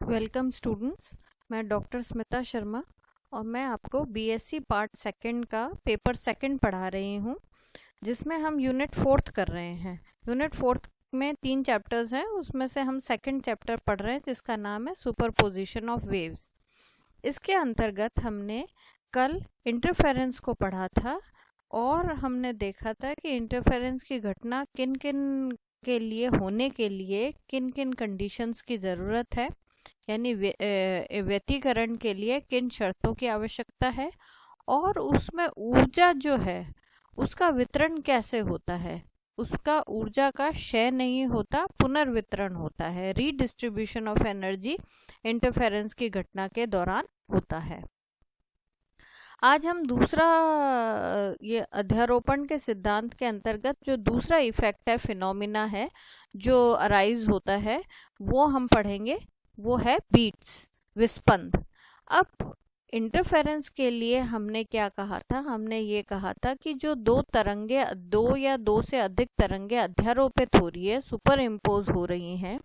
Welcome students. मैं doctor Smita Sharma और मैं आपको बीएससी पार्ट सेकंड का पेपर सेकंड पढ़ा रही हूँ, जिसमें हम यूनिट फोर्थ कर रहे हैं। यूनिट फोर्थ में 3 चैप्टर्स हैं, उसमें से हम सेकंड चैप्टर पढ़ रहे हैं जिसका नाम है सुपरपोजिशन ऑफ वेव्स। इसके अंतर्गत हमने कल इंटरफेरेंस को पढ़ा था और हमने देखा था कि इंटरफेरेंस की घटना किन किन के लिए होने के लिए किन किन कंडीशंस की ज़रूरत है, यानी व्यतिकरण के लिए किन शर्तों की आवश्यकता है और उसमें ऊर्जा जो है उसका वितरण कैसे होता है। उसका ऊर्जा का क्षय नहीं होता, पुनर्वितरण होता है। रीडिस्ट्रीब्यूशन ऑफ एनर्जी इंटरफेरेंस की घटना के दौरान होता है। आज हम दूसरा ये अध्यारोपण के सिद्धांत के अंतर्गत जो दूसरा इफेक्ट है, फिनोमिना है जो अराइज होता है, वो हम पढ़ेंगे। वो है बीट्स, विस्पंद। अब इंटरफेरेंस के लिए हमने क्या कहा था? हमने ये कहा था कि जो दो या दो से अधिक तरंगे अध्यारोपित हो रही है, सुपर इम्पोज हो रही हैं,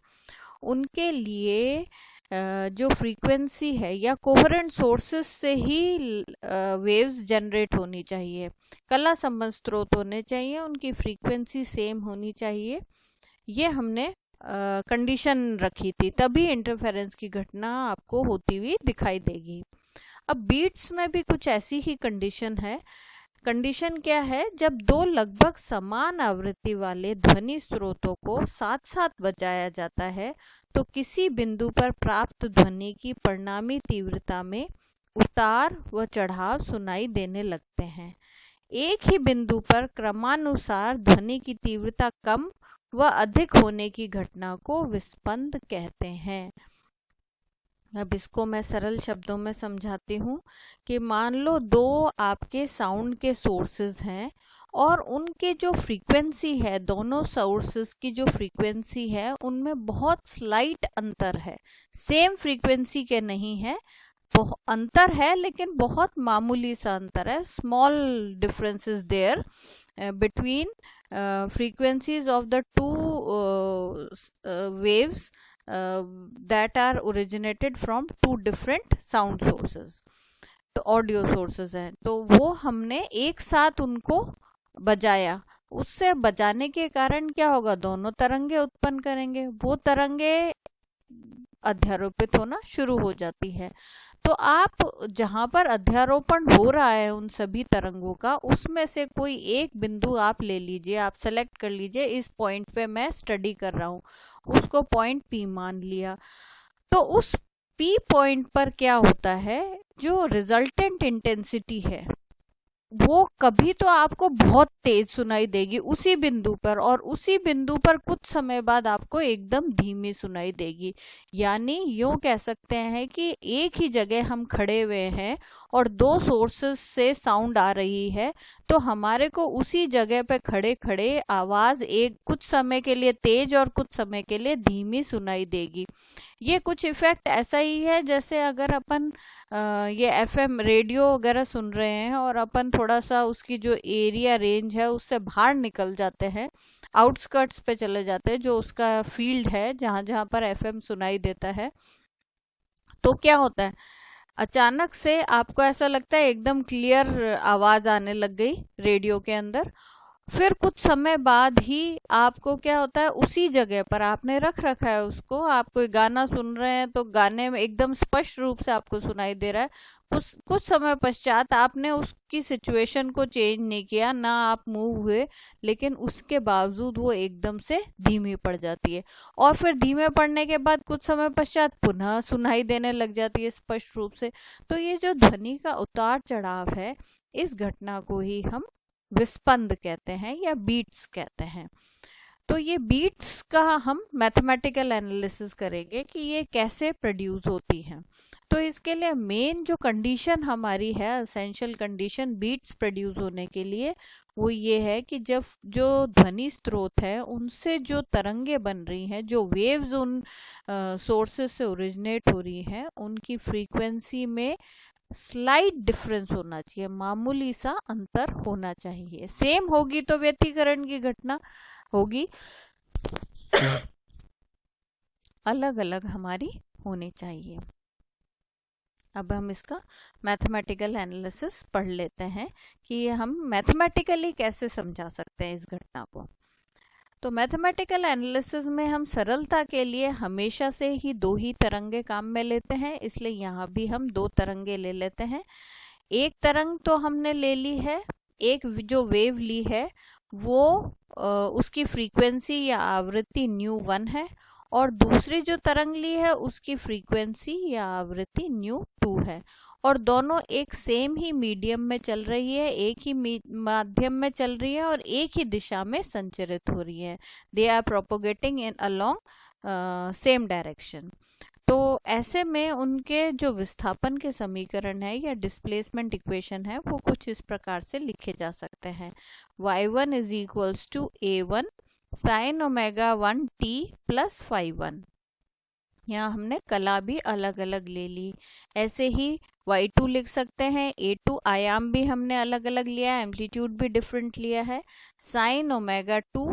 उनके लिए जो फ्रीक्वेंसी है या कोहेरेंट सोर्सेस से ही वेव्स जनरेट होनी चाहिए। कला संबंध स्रोत होने चाहिए, उनकी फ्रीक्वेंसी सेम होनी चाहिए। ये हमने कंडीशन रखी थी, तभी इंटरफेरेंस की घटना आपको होती हुई दिखाई देगी। अब बीट्स में भी कुछ ऐसी ही कंडीशन है। कंडीशन क्या है? जब दो लगभग समान आवृत्ति वाले ध्वनि स्रोतों को साथ साथ बजाया जाता है तो किसी बिंदु पर प्राप्त ध्वनि की परिणामी तीव्रता में उतार व चढ़ाव सुनाई देने लगते हैं। एक ही बिंदु पर क्रमानुसार ध्वनि की तीव्रता कम व अधिक होने की घटना को विस्पंद कहते हैं। अब इसको मैं सरल शब्दों में समझाती हूँ कि मान लो दो आपके साउंड के सोर्सेज हैं और उनके जो फ्रीक्वेंसी है, दोनों सोर्सेज की जो फ्रीक्वेंसी है उनमें बहुत स्लाइट अंतर है। सेम फ्रीक्वेंसी के नहीं है, अंतर है, लेकिन बहुत मामूली सा अंतर है। Small differences there between frequencies of the two waves that are originated from two different sound sources, तो ऑडियो सोर्सेज हैं। तो वो हमने एक साथ उनको बजाया। उससे बजाने के कारण क्या होगा? दोनों तरंगे उत्पन्न करेंगे, वो तरंगे अध्यारोपित होना शुरू हो जाती है। तो आप जहां पर अध्यारोपण हो रहा है उन सभी तरंगों का, उसमें से कोई एक बिंदु आप ले लीजिए, आप सेलेक्ट कर लीजिए। इस पॉइंट पे मैं स्टडी कर रहा हूँ, उसको पॉइंट पी मान लिया। तो उस पी पॉइंट पर क्या होता है? जो रिजल्टेंट इंटेंसिटी है वो कभी तो आपको बहुत तेज सुनाई देगी उसी बिंदु पर, और उसी बिंदु पर कुछ समय बाद आपको एकदम धीमी सुनाई देगी। यानी यूं कह सकते हैं कि एक ही जगह हम खड़े हुए हैं और दो सोर्सेस से साउंड आ रही है, तो हमारे को उसी जगह पे खड़े खड़े आवाज एक कुछ समय के लिए तेज और कुछ समय के लिए धीमी सुनाई देगी। ये कुछ इफेक्ट ऐसा ही है जैसे अगर अपन ये एफएम रेडियो वगैरह सुन रहे हैं और अपन थोड़ा सा उसकी जो एरिया रेंज है उससे बाहर निकल जाते हैं, आउटस्कर्ट्स पे चले जाते हैं, जो उसका फील्ड है जहां जहां पर एफएम सुनाई देता है, तो क्या होता है? अचानक से आपको ऐसा लगता है एकदम क्लियर आवाज आने लग गई रेडियो के अंदर। फिर कुछ समय बाद ही आपको क्या होता है? उसी जगह पर आपने रख रखा है उसको, आप कोई गाना सुन रहे हैं तो गाने में एकदम स्पष्ट रूप से आपको सुनाई दे रहा है। कुछ समय पश्चात आपने उसकी सिचुएशन को चेंज नहीं किया, ना आप मूव हुए, लेकिन उसके बावजूद वो एकदम से धीमी पड़ जाती है। और फिर धीमे पड़ने के बाद कुछ समय पश्चात पुनः सुनाई देने लग जाती है स्पष्ट रूप से। तो ये जो ध्वनि का उतार चढ़ाव है, इस घटना को ही हम विस्पंद कहते हैं या बीट्स कहते हैं। तो ये बीट्स का हम मैथमेटिकल एनालिसिस करेंगे कि ये कैसे प्रोड्यूस होती हैं। तो इसके लिए मेन जो कंडीशन हमारी है, एसेंशियल कंडीशन बीट्स प्रोड्यूस होने के लिए, वो ये है कि जब जो ध्वनि स्रोत है उनसे जो तरंगे बन रही हैं, जो वेव्स उन सोर्सेस से ओरिजिनेट हो रही हैं, उनकी फ्रीक्वेंसी में स्लाइट डिफरेंस होना चाहिए, मामूली सा अंतर होना चाहिए। सेम होगी तो व्यतिकरण की घटना होगी, अलग अलग हमारी होनी चाहिए। अब हम इसका मैथमेटिकल एनालिसिस पढ़ लेते हैं कि ये हम मैथमेटिकली कैसे समझा सकते हैं इस घटना को। तो मैथमेटिकल एनालिसिस में हम सरलता के लिए हमेशा से ही दो ही तरंगे काम में लेते हैं, इसलिए यहाँ भी हम दो तरंगे ले लेते हैं। एक तरंग तो हमने ले ली है, एक जो वेव ली है वो उसकी फ्रीक्वेंसी या आवृत्ति ν1 है, और दूसरी जो तरंग ली है उसकी फ्रीक्वेंसी या आवृत्ति ν2 है, और दोनों एक सेम ही मीडियम में चल रही है, एक ही माध्यम में चल रही है और एक ही दिशा में संचरित हो रही है। They are propagating in along same direction. तो ऐसे में उनके जो विस्थापन के समीकरण है या डिस्प्लेसमेंट इक्वेशन है वो कुछ इस प्रकार से लिखे जा सकते हैं। y1 is equals to a1 sine omega 1 t plus phi1। यहाँ हमने कला भी अलग अलग ले ली। ऐसे ही y2 लिख सकते हैं, a2 आयाम भी हमने अलग अलग लिया है, एम्पलीट्यूड भी डिफरेंट लिया है, sine omega 2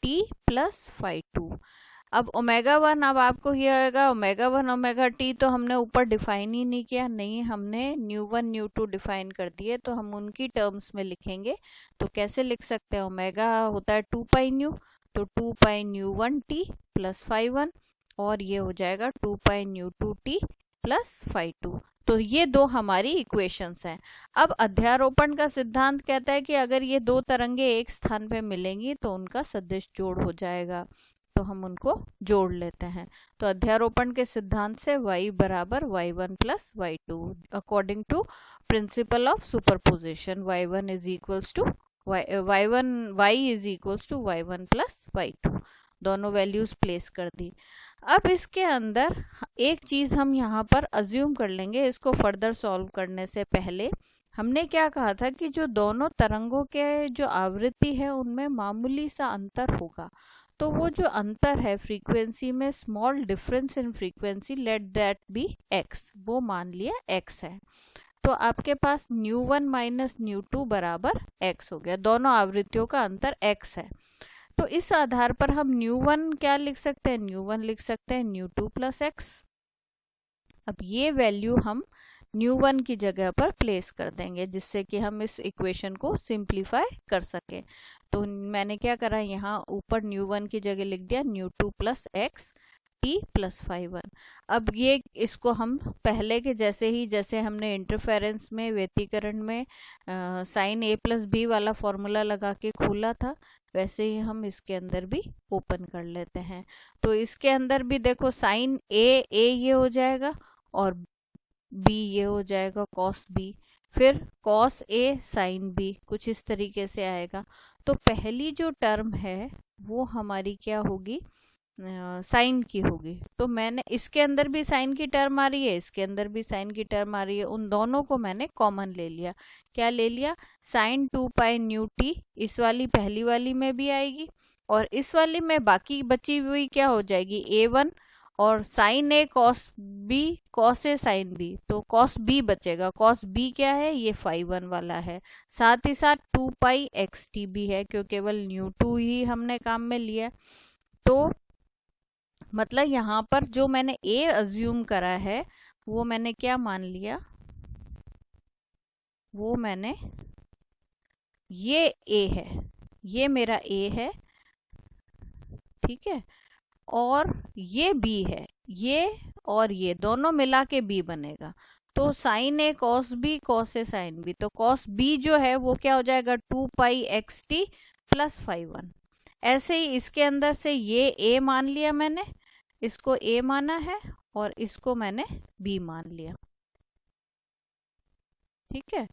t plus phi2। अब ओमेगा 1, अब आपको ये होगा ओमेगा 1 ओमेगा टी तो हमने ऊपर डिफाइन ही नहीं किया, नहीं हमने ν1 ν2 डिफाइन कर दिए, तो हम उनकी टर्म्स में लिखेंगे। तो कैसे लिख सकते हैं, ओमेगा होता है 2 पाई न्यू, तो 2 पाई ν1 टी प्लस phi1, और ये हो जाएगा 2 पाई ν2 टी प्लस phi2। तो ये दो हमारी इक्वेशंस हैं। अब अध्यारोपण का सिद्धांत कहता है कि अगर ये दो तरंगे एक स्थान पे मिलेंगी तो उनका सदिश जोड़ हो जाएगा, तो हम उनको जोड़ लेते हैं। तो अध्यारोपण के सिद्धांत से y बराबर y1 plus y2 according to principle of superposition, y1 is equals to y is equals to y1 plus y2, दोनों वैल्यूज प्लेस कर दी। अब इसके अंदर एक चीज हम यहाँ पर अज्यूम कर लेंगे, इसको फर्दर सॉल्व करने से पहले हमने क्या कहा था कि जो दोनों तरंगों के जो आवृत्ति है उनमें मामूली सा अंतर होगा, तो वो जो अंतर है फ्रीक्वेंसी में, small difference in frequency, let that be x, वो मान लिया x है। तो आपके पास ν1 माइनस ν2 बराबर x हो गया, दोनों आवृत्तियों का अंतर x है। तो इस आधार पर हम ν1 क्या लिख सकते हैं, ν1 लिख सकते हैं ν2 प्लस x। अब ये वैल्यू हम ν1 की जगह पर प्लेस कर देंगे जिससे कि हम इस इक्वेशन को सिंप्लीफाई कर सकें। तो मैंने क्या करा, यहाँ ऊपर ν1 की जगह लिख दिया ν2 plus x T plus phi1। अब ये इसको हम पहले के जैसे ही, जैसे हमने इंटरफेरेंस में, व्यतिकरण में साइन a प्लस बी वाला फॉर्मूला लगा के खोला था, वैसे ही हम इसके अंदर भी ओपन कर लेते हैं। तो इसके अंदर भी देखो साइन a ये हो जाएगा और b ये हो जाएगा कॉस b, फिर कॉस a साइन b, कुछ इस तरीके से आएगा। तो पहली जो टर्म है वो हमारी क्या होगी, साइन की होगी। तो मैंने इसके अंदर भी साइन की टर्म आ रही है, इसके अंदर भी साइन की टर्म आ रही है, उन दोनों को मैंने कॉमन ले लिया। क्या ले लिया, साइन 2 पाई न्यू टी इस वाली पहली वाली में भी आएगी, और इस वाली में बाकी बची हुई क्या हो जाएगी a1, और sign A cos B cos A sine B, तो कॉस बी बचेगा। कॉस बी क्या है, ये phi1 वाला है, साथ ही साथ 2 पाई एक्स टी भी है, क्योंकि केवल ν2 ही हमने काम में लिया। तो मतलब यहाँ पर जो मैंने a अज्यूम करा है वो मैंने क्या मान लिया, वो मैंने, ये a है, ये मेरा a है, ठीक है, और ये b है, ये और ये दोनों मिला के b बनेगा। तो sign A cos B cos A sine B, तो कॉस b जो है वो क्या हो जाएगा 2 pi x T plus phi1। ऐसे ही इसके अंदर से ये a मान लिया मैंने, इसको a माना है और इसको मैंने b मान लिया, ठीक है,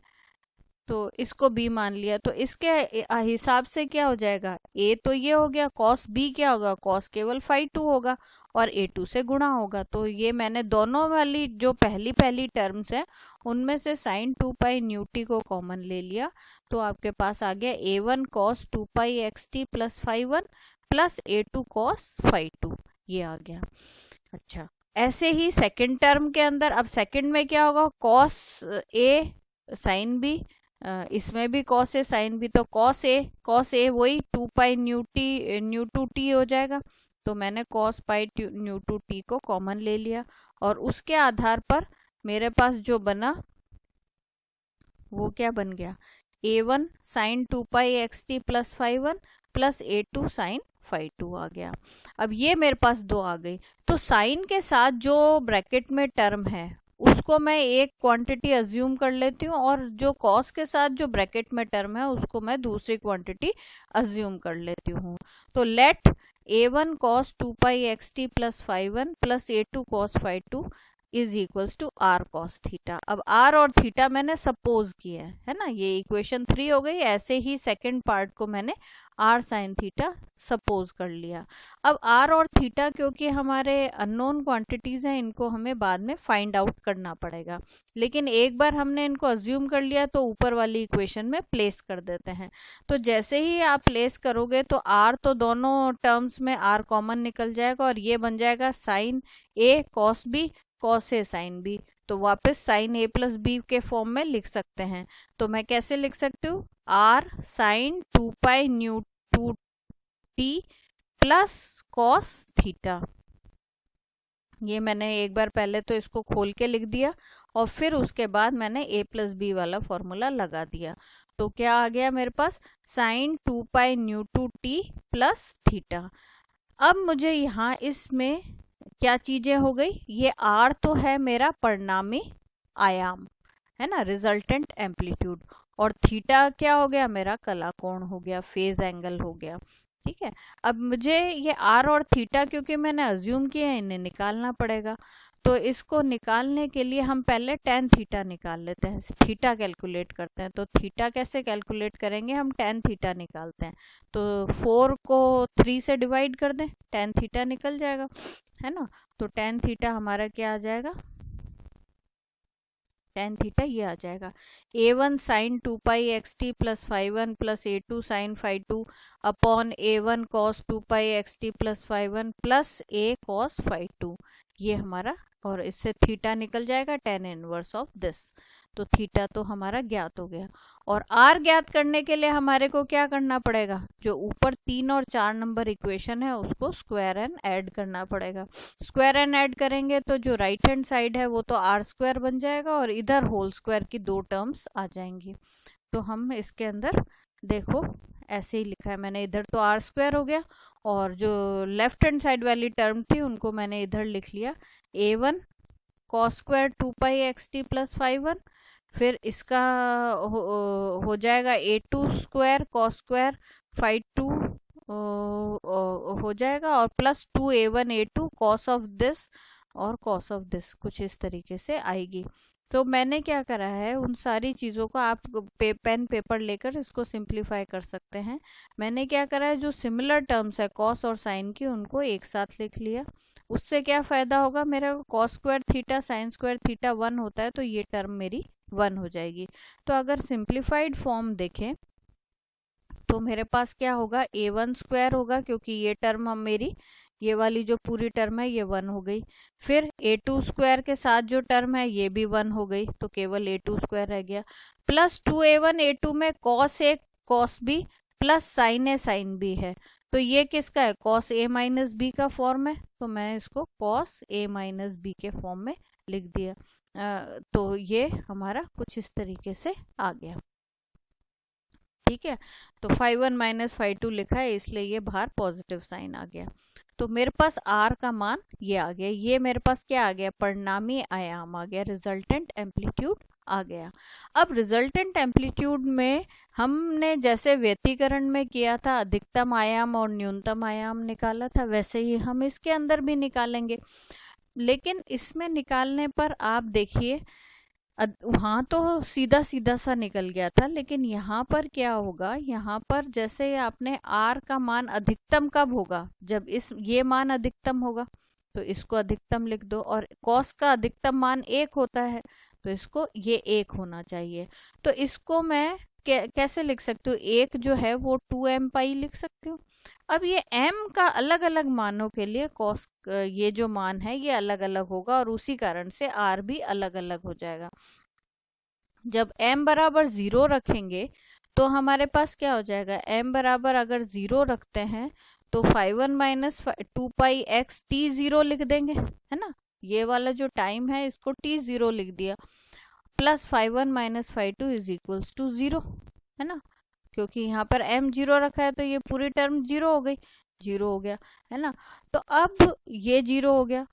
तो इसको b मान लिया। तो इसके हिसाब से क्या हो जाएगा, a तो ये हो गया, cos b क्या होगा, cos केवल phi2 होगा और a2 से गुणा होगा। तो ये मैंने दोनों वाली जो पहली टर्म्स है उनमें से साइन 2 पाई न्यू टी को कॉमन ले लिया, तो आपके पास आ गया a1 cos 2 pi x T plus phi1 plus a2 cos phi2, ये आ गया। अच्छा, ऐसे ही सेकंड टर्म के अंदर, अब सेकंड में क्या होगा, cos a साइन b, इसमें भी cos a साइन b, तो cos a वही 2 पाई न्यू 2 t हो जाएगा, तो मैंने cos pi nu two T को कॉमन ले लिया और उसके आधार पर मेरे पास जो बना वो क्या बन गया, a1 sine 2 pi x T plus phi one plus a2 sine phi two आ गया। अब ये मेरे पास दो आ गई, तो साइन के साथ जो ब्रैकेट में टर्म है उसको मैं एक क्वांटिटी अज्यूम कर लेती हूँ और जो कॉस के साथ जो ब्रैकेट में टर्म है उसको मैं दूसरी क्वांटिटी अज्यूम कर लेती हूँ। तो let a1 cos 2 pi x T plus phi one plus a2 cos phi two is equals to R cos theta. अब आर और थीटा मैंने सपोज किया है ना, ये इक्वेशन 3 हो गई। ऐसे ही सेकंड पार्ट को मैंने आर साइन थीटा सपोज कर लिया। अब आर और थीटा क्योंकि हमारे अननोन क्वांटिटीज हैं, इनको हमें बाद में फाइंड आउट करना पड़ेगा, लेकिन एक बार हमने इनको अज्यूम कर लिया तो ऊपर वाली इक्वेशन में प्लेस कर देते हैं। तो जैसे ही आप प्लेस करोगे तो आर तो दोनों टर्म्स में आर कॉमन निकल जाएगा और ये बन जाएगा sign A cos B cos A sine B. तो वापस साइन ए प्लस बी के फॉर्म में लिख सकते हैं। तो मैं कैसे लिख सकती हूँ, R sine 2 pi nu two T plus cos theta. ये मैंने एक बार पहले तो इसको खोल के लिख दिया और फिर उसके बाद मैंने ए प्लस बी वाला फॉर्मूला लगा दिया। तो क्या आ गया मेरे पास, sine 2 pi nu two T plus theta. अब मुझे यहाँ इसमें क्या चीजें हो गई, ये आर तो है मेरा परिणामी आयाम है ना, रिजल्टेंट एम्पलीट्यूड, और थीटा क्या हो गया, मेरा कला कोण हो गया, फेज एंगल हो गया। ठीक है, अब मुझे ये आर और थीटा क्योंकि मैंने अज्यूम किया है, इन्हें निकालना पड़ेगा। तो इसको निकालने के लिए हम पहले टेन थीटा निकाल लेते हैं, थीटा कैलकुलेट करते हैं। तो थीटा कैसे कैलकुलेट करेंगे, हम टेन थीटा निकालते हैं। तो 4 को 3 से डिवाइड कर दें, टेन थीटा निकल जाएगा है ना। तो टेन थीटा हमारा क्या आ जाएगा, टेन थीटा ये आ जाएगा a1 sine 2 pi x T plus phi one plus a2 sine phi two upon a1 cos 2 pi x T plus phi one plus a cos phi two, ये हमारा, और इससे थीटा निकल जाएगा टेन इनवर्स ऑफ दिस। तो theta तो हमारा ज्ञात हो गया। और आर ज्ञात करने के लिए हमारे को क्या करना पड़ेगा, जो ऊपर 3 और 4 नंबर इक्वेशन है उसको स्क्वायर एंड ऐड करना पड़ेगा। स्क्वायर एंड ऐड करेंगे तो जो राइट हैंड साइड है वो तो आर स्क्वायर बन जाएगा और इधर होल स्क्वायर की दो टर्म्स आ जाएंगी। तो हम इसके अंदर देखो ऐसे ही लिखा है मैंने, इधर तो आर स्क्वायर हो गया और जो लेफ्ट हैंड साइड वाली टर्म थी उनको मैंने इधर लिख लिया, a1 cos square 2 pi x T plus phi one, फिर इसका हो जाएगा a2 square cos square phi two हो जाएगा और plus 2a1 a2 cos of this और कॉस ऑफ दिस, कुछ इस तरीके से आएगी। तो मैंने क्या करा है, उन सारी चीज़ों को आप पेन पेपर लेकर इसको सिंप्लीफाई कर सकते हैं। मैंने क्या करा है, जो सिमिलर टर्म्स है कॉस और साइन की उनको एक साथ लिख लिया। उससे क्या फ़ायदा होगा, मेरा cos square theta sine square theta 1 होता है तो ये टर्म मेरी 1 हो जाएगी। तो अगर सिंप्लीफाइड फॉर्म देखें तो मेरे पास क्या होगा, a1 स्क्वायर होगा क्योंकि ये टर्म हम मेरी, ये वाली जो पूरी टर्म है ये 1 हो गई। फिर a2 स्क्वायर के साथ जो टर्म है ये भी 1 हो गई, तो केवल a2 स्क्वायर रह गया, प्लस 2a1 a2 में cos A cos B plus sign A sine B है। तो ये किसका है, कॉस ए माइनस बी का फॉर्म है, तो मैं इसको कॉस ए माइनस बी के फॉर्म में लिख दिया। तो ये हमारा कुछ इस तरीके से आ गया। ठीक है, तो 5 1 माइनस 5 2 लिखा है इसलिए ये बाहर पॉजिटिव साइन आ गया। तो मेरे पास आर का मान ये आ गया, ये मेरे पास क्या आ गया, परिणामी आयाम आ गया, रिजल्टेंट एम्पलीट्यूड आ गया। अब रिजल्टेंट एम्पलीट्यूड में हमने जैसे व्यतिकरण में किया था, अधिकतम आयाम और न्यूनतम आयाम निकाला था, वैसे ही हम इसके अंदर भी निकालेंगे। लेकिन इसमें निकालने पर आप देखिए वहाँ तो सीधा सीधा सा निकल गया था, लेकिन यहाँ पर क्या होगा, यहाँ पर जैसे आपने आर का मान अधिकतम कब होगा, जब ये मान अधिकतम होगा तो इसको अधिकतम लिख दो, और कॉस का अधिकतम मान 1 होता है तो इसको ये 1 होना चाहिए। तो इसको मैं कैसे लिख सकती हूँ, एक जो है वो 2m पाई लिख सकती हूँ। अब ये m का अलग अलग मानों के लिए कॉस ये जो मान है ये अलग अलग होगा और उसी कारण से r भी अलग अलग हो जाएगा। जब m बराबर 0 रखेंगे तो हमारे पास क्या हो जाएगा, m बराबर अगर 0 रखते हैं तो 5 1 minus 2 pi x T zero लिख देंगे, है ना। ये वाला जो टाइम है इसको टी जीरो लिख दिया, plus 5 1 minus 5 2 is equals to 0, है ना। क्योंकि यहाँ पर m जीरो रखा है तो ये पूरी टर्म जीरो हो गई, जीरो हो गया, है ना। तो अब ये जीरो हो गया।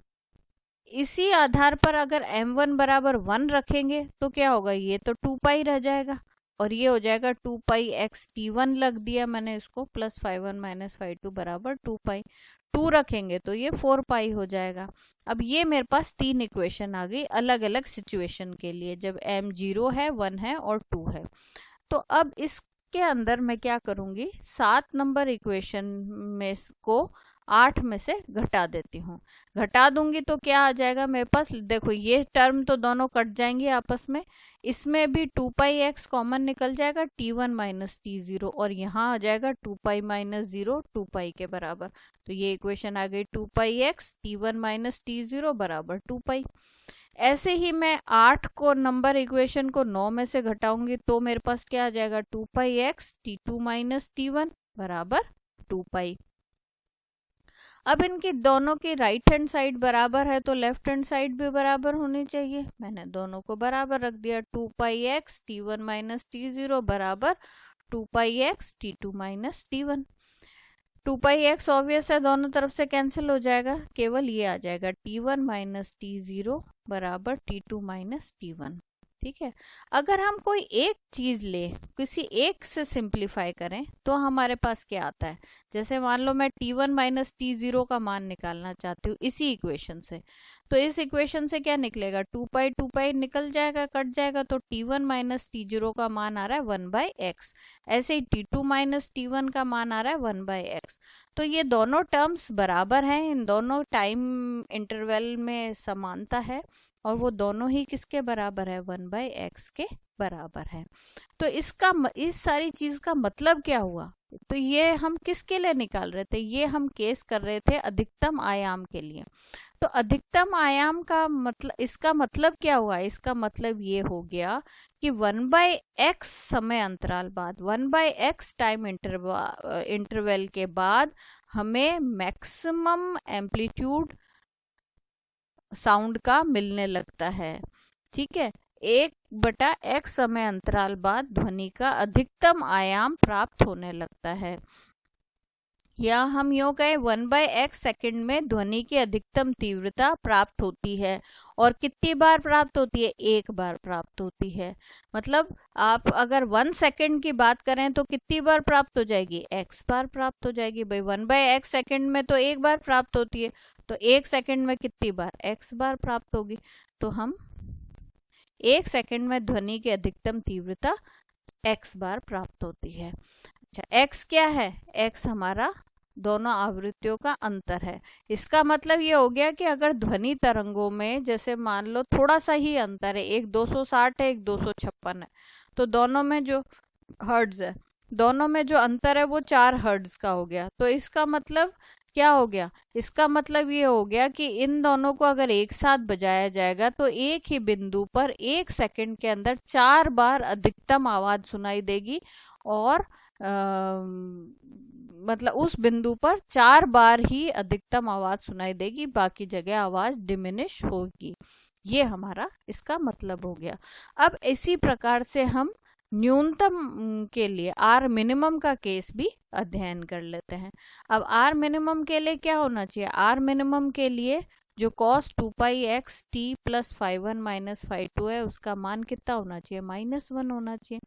इसी आधार पर अगर m1 बराबर 1 रखेंगे तो क्या होगा, ये तो 2 पाई रह जाएगा और ये हो जाएगा 2 पाई एक्स टी वन लग दिया मैंने इसको, प्लस 5 1 माइनस 5 2 बराबर 2 पाई। 2 रखेंगे तो ये 4 पाई हो जाएगा। अब ये मेरे पास 3 इक्वेशन आ गई अलग अलग सिचुएशन के लिए, जब m 0 है, 1 है और 2 है। तो अब इसके अंदर मैं क्या करूंगी, 7 नंबर इक्वेशन में को 8 में से घटा देती हूँ। घटा दूंगी तो क्या आ जाएगा मेरे पास, देखो ये टर्म तो दोनों कट जाएंगे आपस में, इसमें भी 2 पाई एक्स कॉमन निकल जाएगा, t1 माइनस टी जीरो, और यहाँ आ जाएगा 2 पाई माइनस जीरो 2 पाई के बराबर। तो ये इक्वेशन आ गई 2 pi x t1 minus t zero बराबर 2 पाई। ऐसे ही मैं 8 को नंबर इक्वेशन को 9 में से घटाऊंगी तो मेरे पास क्या आ जाएगा, 2 pi x t2 minus t1 बराबर 2 पाई। अब इनकी दोनों की राइट हैंड साइड बराबर है तो लेफ्ट हैंड साइड भी बराबर होनी चाहिए, मैंने दोनों को बराबर रख दिया। 2 pi x t one minus t zero बराबर 2 pi x t two minus t one. 2 pi x obvious है, दोनों तरफ से कैंसिल हो जाएगा, केवल ये आ जाएगा t1 माइनस टी जीरो बराबर t2 माइनस टी वन। ठीक है। अगर हम कोई एक चीज ले, किसी एक से सिंप्लीफाई करें तो हमारे पास क्या आता है, जैसे मान लो मैं t1 माइनस टी जीरो का मान निकालना चाहती हूँ इसी इक्वेशन से, तो इस इक्वेशन से क्या निकलेगा, 2 पाई निकल जाएगा, कट जाएगा, तो t1 माइनस टी जीरो का मान आ रहा है 1 बाई एक्स। ऐसे ही t2 माइनस टी वन का मान आ रहा है 1 बाई एक्स। तो ये दोनों टर्म्स बराबर हैं, इन दोनों टाइम इंटरवल में समानता है और वो दोनों ही किसके बराबर है, 1 बाई एक्स के बराबर है। तो इसका इस सारी चीज का मतलब क्या हुआ, तो ये हम किसके लिए निकाल रहे थे, ये हम केस कर रहे थे अधिकतम आयाम के लिए। तो अधिकतम आयाम का मतलब, इसका मतलब क्या हुआ, इसका मतलब ये हो गया कि 1 बाई एक्स समय अंतराल बाद, 1 बाई एक्स टाइम इंटरवल के बाद हमें मैक्सिमम एम्पलीट्यूड साउंड का मिलने लगता है। ठीक है, 1/x समय अंतराल बाद ध्वनि का अधिकतम आयाम प्राप्त होने लगता है, या हम यूं कहें 1 बाई एक्स सेकेंड में ध्वनि की अधिकतम तीव्रता प्राप्त होती है। और कितनी बार प्राप्त होती है, एक बार प्राप्त होती है। मतलब आप अगर 1 सेकेंड की बात करें तो कितनी बार प्राप्त हो जाएगी, x बार प्राप्त हो जाएगी। भाई 1 बाई एक्स सेकेंड में तो एक बार प्राप्त होती है, तो 1 सेकेंड में कितनी बार, x बार प्राप्त होगी। तो हम 1 सेकेंड में ध्वनि की अधिकतम तीव्रता x बार प्राप्त होती है। अच्छा, x क्या है, x हमारा दोनों आवृत्तियों का अंतर है। इसका मतलब ये हो गया कि अगर ध्वनि तरंगों में जैसे मान लो थोड़ा सा ही अंतर है, एक 260 है एक 256 है, तो दोनों में जो हर्ट्ज है, दोनों में जो अंतर है वो 4 हर्ट्ज का हो गया। तो इसका मतलब क्या हो गया, इसका मतलब ये हो गया कि इन दोनों को अगर एक साथ बजाया जाएगा तो एक ही बिंदु पर 1 सेकंड के अंदर 4 बार अधिकतम आवाज सुनाई देगी, और मतलब उस बिंदु पर 4 बार ही अधिकतम आवाज सुनाई देगी, बाकी जगह आवाज डिमिनिश होगी। ये हमारा इसका मतलब हो गया। अब इसी प्रकार से हम न्यूनतम के लिए आर मिनिमम का केस भी अध्ययन कर लेते हैं। अब आर मिनिमम के लिए क्या होना चाहिए, आर मिनिमम के लिए जो cos 2 pi x T plus 5 1 minus 5 2 है उसका मान कितना होना चाहिए, -1 होना चाहिए।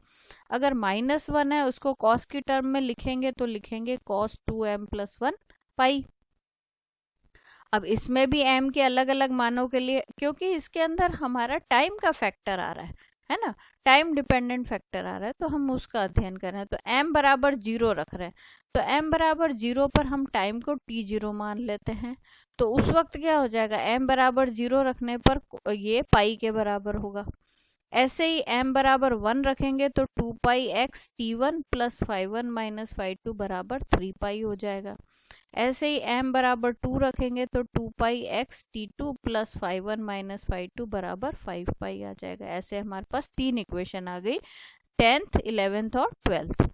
अगर -1 है उसको cos की टर्म में लिखेंगे तो लिखेंगे cos 2m प्लस 1 पाई। अब इसमें भी m के अलग अलग मानों के लिए, क्योंकि इसके अंदर हमारा टाइम का फैक्टर आ रहा है ना, टाइम डिपेंडेंट फैक्टर आ रहा है, तो हम उसका अध्ययन कर रहे हैं। तो m बराबर 0 रख रहे हैं, तो m बराबर 0 पर हम टाइम को t0 मान लेते हैं। तो उस वक्त क्या हो जाएगा, m बराबर 0 रखने पर ये पाई के बराबर होगा। ऐसे ही m बराबर 1 रखेंगे तो 2 pi x t one plus 5 1 minus 5 2 बराबर 3 पाई हो जाएगा। ऐसे ही m बराबर 2 रखेंगे तो 2 pi x t two plus 5 1 minus 5 2 बराबर 5 पाई आ जाएगा। ऐसे हमारे पास 3 इक्वेशन आ गई 10th 11th और 12th।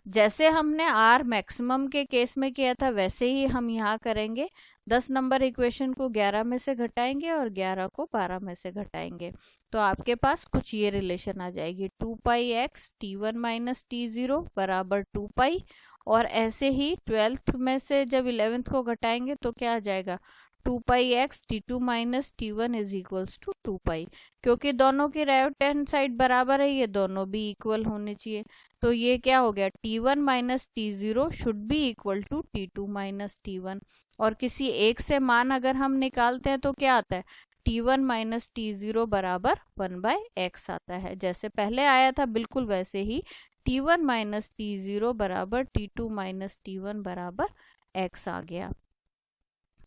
जैसे हमने आर मैक्सिमम के केस में किया था वैसे ही हम यहाँ करेंगे। 10 नंबर इक्वेशन को 11 में से घटाएंगे और 11 को 12 में से घटाएंगे, तो आपके पास कुछ ये रिलेशन आ जाएगी, 2π(x) t1 माइनस t0 बराबर 2π। और ऐसे ही 12th में से जब 11th को घटाएंगे तो क्या आ जाएगा, 2π(x) t2 minus t1 is equals to 2π। क्योंकि दोनों की राइट हैंड साइड बराबर है, ये दोनों भी इक्वल होने चाहिए, तो ये क्या हो गया, t1 minus t0 should be equal to t2 minus t1। और किसी एक से मान अगर हम निकालते हैं तो क्या आता है, t1 माइनस t0 बराबर 1/x आता है। जैसे पहले आया था बिल्कुल वैसे ही t1 माइनस t0 बराबर t2 माइनस t1 बराबर x आ गया।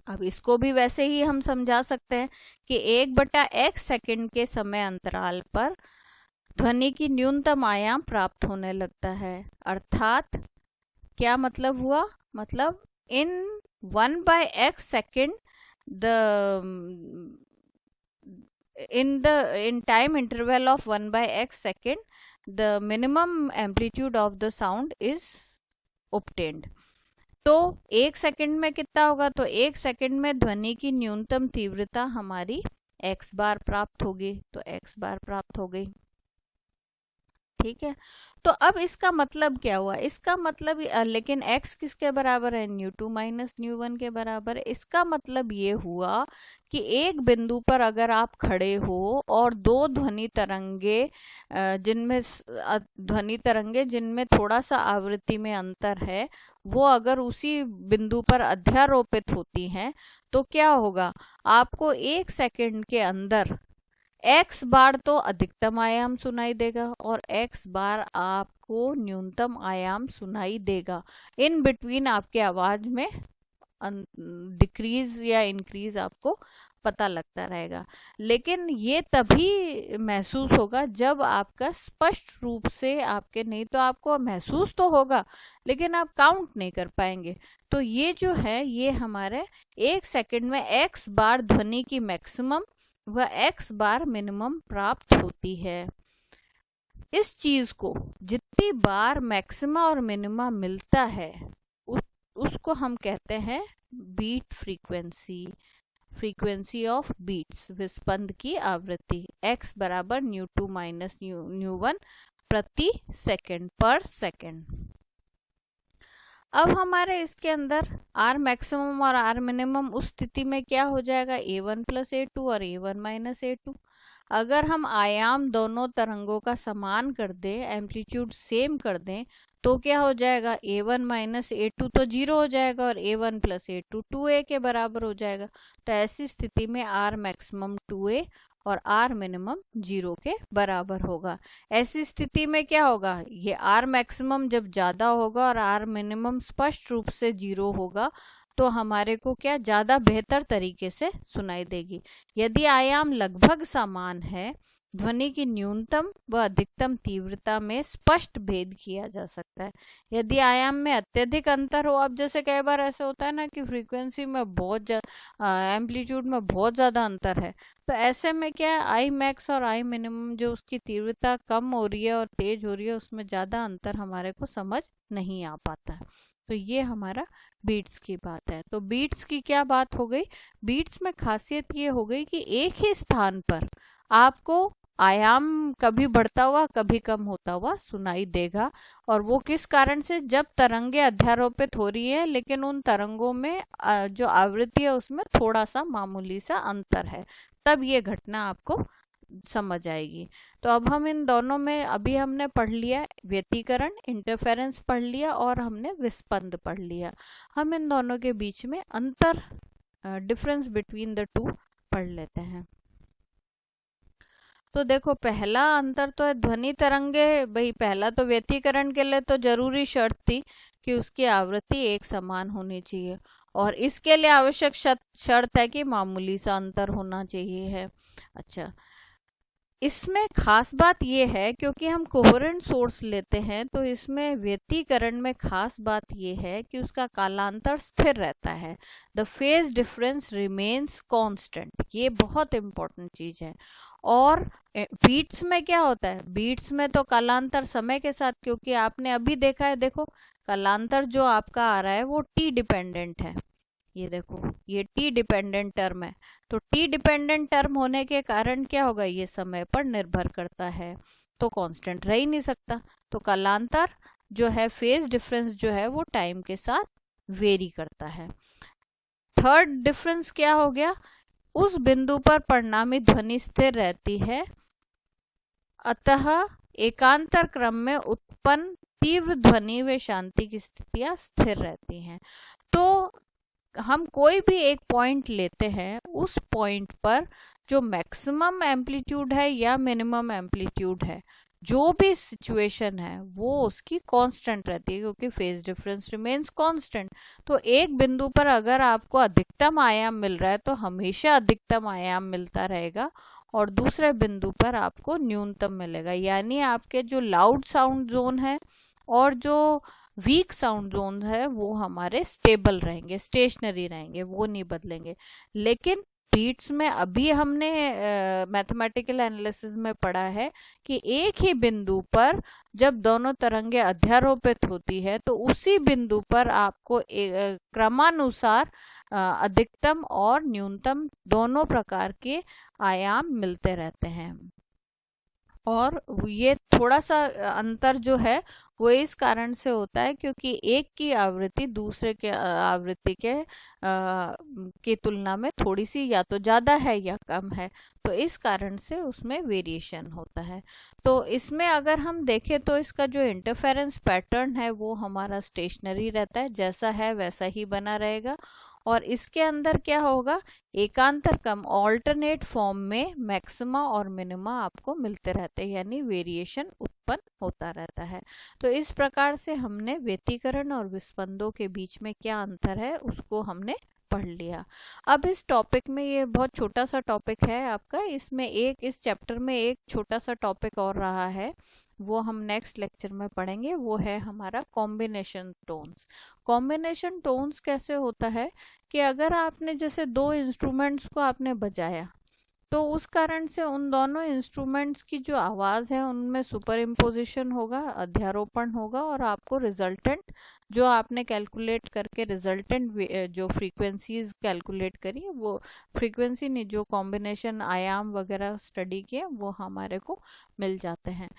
अब इसको भी वैसे ही हम समझा सकते हैं कि 1/x सेकंड के समय अंतराल पर ध्वनि की न्यूनतम आयाम प्राप्त होने लगता है। अर्थात क्या मतलब हुआ, मतलब इन 1/x second in time interval of 1/x second the minimum amplitude of the sound is obtained। तो 1 सेकंड में कितना होगा, तो 1 सेकंड में ध्वनि की न्यूनतम तीव्रता हमारी x बार प्राप्त होगी, तो x बार प्राप्त हो गई। ठीक है, तो अब इसका मतलब क्या हुआ, इसका मतलब लेकिन x किसके बराबर है, न्यू2 माइनस न्यू1 के बराबर है। इसका मतलब ये हुआ कि एक बिंदु पर अगर आप खड़े हो और दो ध्वनि तरंगे जिनमें थोड़ा सा आवृत्ति में अंतर है, वो अगर उसी बिंदु पर अध्यारोपित होती हैं तो क्या होगा, आपको 1 सेकंड के अंदर x बार तो अधिकतम आयाम सुनाई देगा और x बार आपको न्यूनतम आयाम सुनाई देगा। इन बिटवीन आपके आवाज में डिक्रीज या इंक्रीज आपको पता लगता रहेगा। लेकिन ये तभी महसूस होगा जब आपका स्पष्ट रूप से आपके, नहीं तो आपको महसूस तो होगा लेकिन आप काउंट नहीं कर पाएंगे। तो ये जो है ये हमारे 1 सेकंड में x बार ध्वनि की मैक्सिमम व x बार मिनिमम प्राप्त होती है। इस चीज को जितनी बार मैक्सिमा और मिनिमा मिलता है उसको हम कहते हैं बीट फ्रीक्वेंसी ऑफ बीट्स, विस्पंद की आवृत्ति। x बराबर न्यू2 माइनस न्यू1 प्रति सेकंड पर सेकंड। अब हमारे इसके अंदर आर मैक्सिमम और आर मिनिमम उस स्थिति में क्या हो जाएगा, a1 प्लस a2 और a1 माइनस a2। अगर हम आयाम दोनों तरंगों का समान कर दें, एम्पलीट्यूड सेम कर दें, तो क्या हो जाएगा, a1 माइनस a2 तो 0 हो जाएगा और a1 प्लस a2 2a के बराबर हो जाएगा। तो ऐसी स्थिति में आर मैक्सिमम 2a और आर मिनिमम 0 के बराबर होगा। ऐसी स्थिति में क्या होगा, ये आर मैक्सिमम जब ज़्यादा होगा और आर मिनिमम स्पष्ट रूप से 0 होगा तो हमारे को क्या ज़्यादा बेहतर तरीके से सुनाई देगी। यदि आयाम लगभग समान है, ध्वनि की न्यूनतम व अधिकतम तीव्रता में स्पष्ट भेद किया जा सकता है। यदि आयाम में अत्यधिक अंतर हो, अब जैसे कई बार ऐसे होता है ना कि फ्रीक्वेंसी में बहुत एम्पलीट्यूड में बहुत ज़्यादा अंतर है, तो ऐसे में क्या है, आई मैक्स और आई मिनिमम जो उसकी तीव्रता कम हो रही है और तेज हो रही है उसमें ज़्यादा अंतर हमारे को समझ नहीं आ पाता है। तो ये हमारा बीट्स की बात है। तो बीट्स की क्या बात हो गई, बीट्स में खासियत ये हो गई कि एक ही स्थान पर आपको आयाम कभी बढ़ता हुआ कभी कम होता हुआ सुनाई देगा। और वो किस कारण से, जब तरंगे अध्यारोपित हो रही है लेकिन उन तरंगों में जो आवृत्ति है उसमें थोड़ा सा मामूली सा अंतर है, तब ये घटना आपको समझ आएगी। तो अब हम इन दोनों में, अभी हमने पढ़ लिया व्यतिकरण, इंटरफेरेंस पढ़ लिया और हमने विस्पंद पढ़ लिया। हम इन दोनों के बीच में अंतर, डिफरेंस बिटवीन द टू पढ़ लेते हैं। तो देखो पहला अंतर तो है ध्वनि तरंगे, भाई पहला तो व्यतिकरण के लिए तो जरूरी शर्त थी कि उसकी आवृत्ति एक समान होनी चाहिए और इसके लिए आवश्यक शर्त है कि मामूली सा अंतर होना चाहिए है। अच्छा, इसमें खास बात ये है क्योंकि हम कोहेरेंट सोर्स लेते हैं, तो इसमें व्यतिकरण में खास बात ये है कि उसका कालांतर स्थिर रहता है। The phase difference remains constant, ये बहुत इंपॉर्टेंट चीज है। और बीट्स में क्या होता है, बीट्स में तो कालांतर समय के साथ, क्योंकि आपने अभी देखा है, देखो कालांतर जो आपका आ रहा है वो टी डिपेंडेंट है। ये देखो, ये टी डिपेंडेंट टर्म है, तो टी डिपेंडेंट टर्म होने के कारण क्या होगा, ये समय पर निर्भर करता है, तो कांस्टेंट रह ही नहीं सकता। तो कालांतर जो है, फेज डिफरेंस जो है, वो टाइम के साथ वेरी करता है। थर्ड डिफरेंस क्या हो गया, उस बिंदु पर परिणामी ध्वनि स्थिर रहती है, अतः एकांतर क्रम में उत्पन्न तीव्र ध्वनि व शांति की स्थितियां स्थिर रहती हैं। तो हम कोई भी एक पॉइंट लेते हैं, उस पॉइंट पर जो मैक्सिमम एम्पलीट्यूड है या मिनिमम एम्पलीट्यूड है, जो भी सिचुएशन है, वो उसकी कांस्टेंट रहती है, क्योंकि फेज डिफरेंस रिमेन्स कांस्टेंट। तो एक बिंदु पर अगर आपको अधिकतम आयाम मिल रहा है तो हमेशा अधिकतम आयाम मिलता रहेगा, और दूसरे बिंदु पर आपको न्यूनतम मिलेगा। यानी आपके जो लाउड साउंड जोन है और जो वीक साउंड जोन है वो हमारे स्टेबल रहेंगे, स्टेशनरी रहेंगे, वो नहीं बदलेंगे। लेकिन बीट्स में अभी हमने मैथमेटिकल एनालिसिस में पढ़ा है कि एक ही बिंदु पर जब दोनों तरंगे अध्यारोपित होती है तो उसी बिंदु पर आपको क्रमानुसार अधिकतम और न्यूनतम दोनों प्रकार के आयाम मिलते रहते हैं। और ये थोड़ा सा अंतर जो है वो इस कारण से होता है क्योंकि एक की आवृत्ति दूसरे के आवृत्ति के की तुलना में थोड़ी सी या तो ज़्यादा है या कम है, तो इस कारण से उसमें वेरिएशन होता है। तो इसमें अगर हम देखें तो इसका जो इंटरफेरेंस पैटर्न है वो हमारा स्टेशनरी रहता है, जैसा है वैसा ही बना रहेगा। और इसके अंदर क्या होगा, एकांतर क्रम ऑल्टरनेट फॉर्म में मैक्सिमा और मिनिमा आपको मिलते रहते हैं, यानी वेरिएशन उत्पन्न होता रहता है। तो इस प्रकार से हमने व्यतिकरण और विस्पंदों के बीच में क्या अंतर है उसको हमने पढ़ लिया। अब इस टॉपिक में, ये बहुत छोटा सा टॉपिक है आपका, इसमें इस चैप्टर में एक छोटा सा टॉपिक और रहा है, वो हम नेक्स्ट लेक्चर में पढ़ेंगे, वो है हमारा कॉम्बिनेशन टोन्स। कॉम्बिनेशन टोन्स कैसे होता है कि अगर आपने जैसे दो इंस्ट्रूमेंट्स को आपने बजाया, तो उस कारण से उन दोनों इंस्ट्रूमेंट्स की जो आवाज़ है उनमें सुपर इम्पोजिशन होगा, अध्यारोपण होगा, और आपको रिजल्टेंट जो आपने कैलकुलेट करके रिजल्टेंट जो फ्रीक्वेंसीज कैलकुलेट करी, वो फ्रीक्वेंसी नहीं, जो कॉम्बिनेशन आयाम वगैरह स्टडी किए वो हमारे को मिल जाते हैं।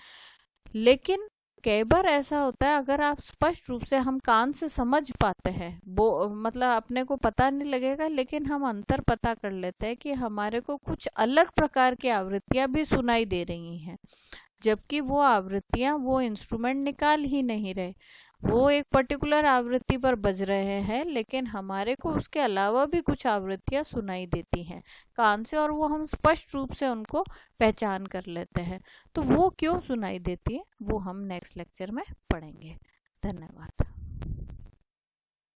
लेकिन कई बार ऐसा होता है, अगर आप स्पष्ट रूप से हम कान से समझ पाते हैं, वो मतलब अपने को पता नहीं लगेगा, लेकिन हम अंतर पता कर लेते हैं कि हमारे को कुछ अलग प्रकार की आवृत्तियां भी सुनाई दे रही हैं, जबकि वो आवृत्तियां वो इंस्ट्रूमेंट निकाल ही नहीं रहे, वो एक पर्टिकुलर आवृत्ति पर बज रहे हैं, लेकिन हमारे को उसके अलावा भी कुछ आवृत्तियां सुनाई देती हैं कान से, और वो हम स्पष्ट रूप से उनको पहचान कर लेते हैं। तो वो क्यों सुनाई देती है वो हम नेक्स्ट लेक्चर में पढ़ेंगे। धन्यवाद।